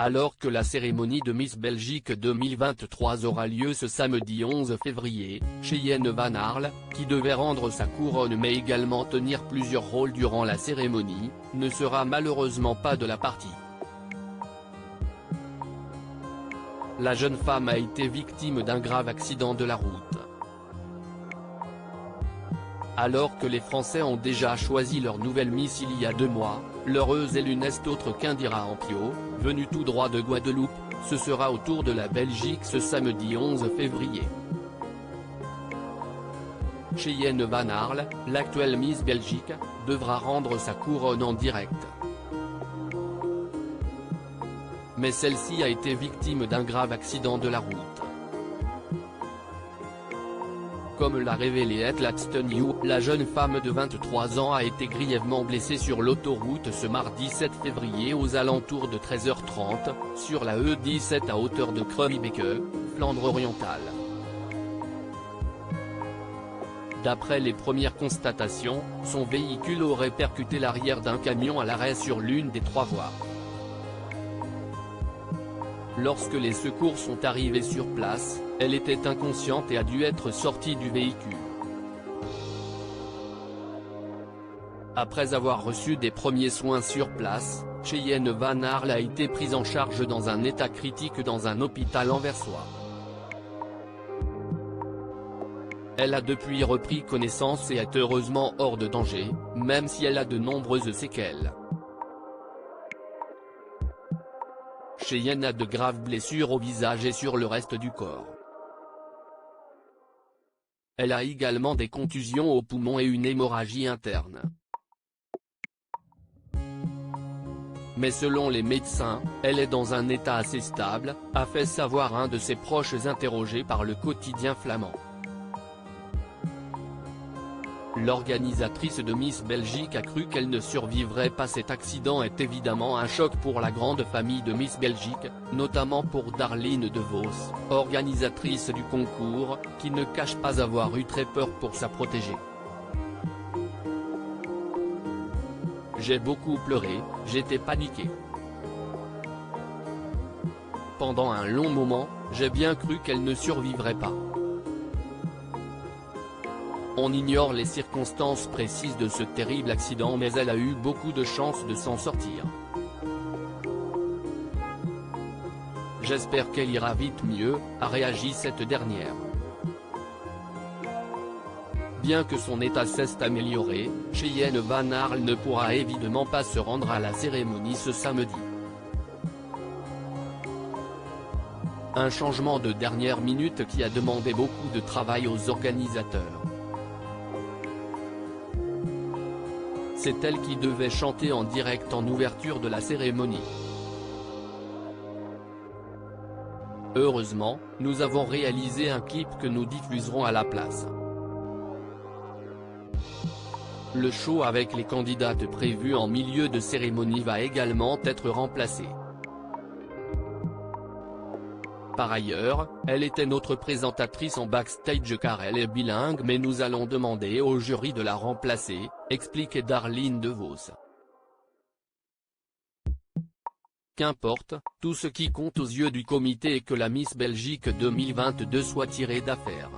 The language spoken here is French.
Alors que la cérémonie de Miss Belgique 2023 aura lieu ce samedi 11 février, Cheyenne Van Arle, qui devait rendre sa couronne mais également tenir plusieurs rôles durant la cérémonie, ne sera malheureusement pas de la partie. La jeune femme a été victime d'un grave accident de la route. Alors que les Français ont déjà choisi leur nouvelle Miss il y a 2 mois, l'heureuse élue n'est autre qu'Indira Ampio, venue tout droit de Guadeloupe. Ce sera au tour de la Belgique ce samedi 11 février. Cheyenne Van Arle, l'actuelle Miss Belgique, devra rendre sa couronne en direct. Mais celle-ci a été victime d'un grave accident de la route. Comme l'a révélé Atlaxton You, la jeune femme de 23 ans a été grièvement blessée sur l'autoroute ce mardi 7 février aux alentours de 13h30, sur la E17 à hauteur de Kruijbeke, Flandre orientale. D'après les premières constatations, son véhicule aurait percuté l'arrière d'un camion à l'arrêt sur l'une des 3 voies. Lorsque les secours sont arrivés sur place, elle était inconsciente et a dû être sortie du véhicule. Après avoir reçu des premiers soins sur place, Cheyenne Van Arle a été prise en charge dans un état critique dans un hôpital anversois. Elle a depuis repris connaissance et est heureusement hors de danger, même si elle a de nombreuses séquelles. Cheyenne a de graves blessures au visage et sur le reste du corps. Elle a également des contusions aux poumons et une hémorragie interne. Mais selon les médecins, elle est dans un état assez stable, a fait savoir un de ses proches interrogé par le quotidien flamand. L'organisatrice de Miss Belgique a cru qu'elle ne survivrait pas. Cet accident est évidemment un choc pour la grande famille de Miss Belgique, notamment pour Darlene De Vos, organisatrice du concours, qui ne cache pas avoir eu très peur pour sa protégée. J'ai beaucoup pleuré, j'étais paniquée. Pendant un long moment, j'ai bien cru qu'elle ne survivrait pas. On ignore les circonstances précises de ce terrible accident mais elle a eu beaucoup de chance de s'en sortir. J'espère qu'elle ira vite mieux, a réagi cette dernière. Bien que son état s'est amélioré, Cheyenne Van Arle ne pourra évidemment pas se rendre à la cérémonie ce samedi. Un changement de dernière minute qui a demandé beaucoup de travail aux organisateurs. C'est elle qui devait chanter en direct en ouverture de la cérémonie. Heureusement, nous avons réalisé un clip que nous diffuserons à la place. Le show avec les candidates prévues en milieu de cérémonie va également être remplacé. Par ailleurs, elle était notre présentatrice en backstage car elle est bilingue mais nous allons demander au jury de la remplacer, explique Darlene De Vos. Qu'importe, tout ce qui compte aux yeux du comité est que la Miss Belgique 2022 soit tirée d'affaire.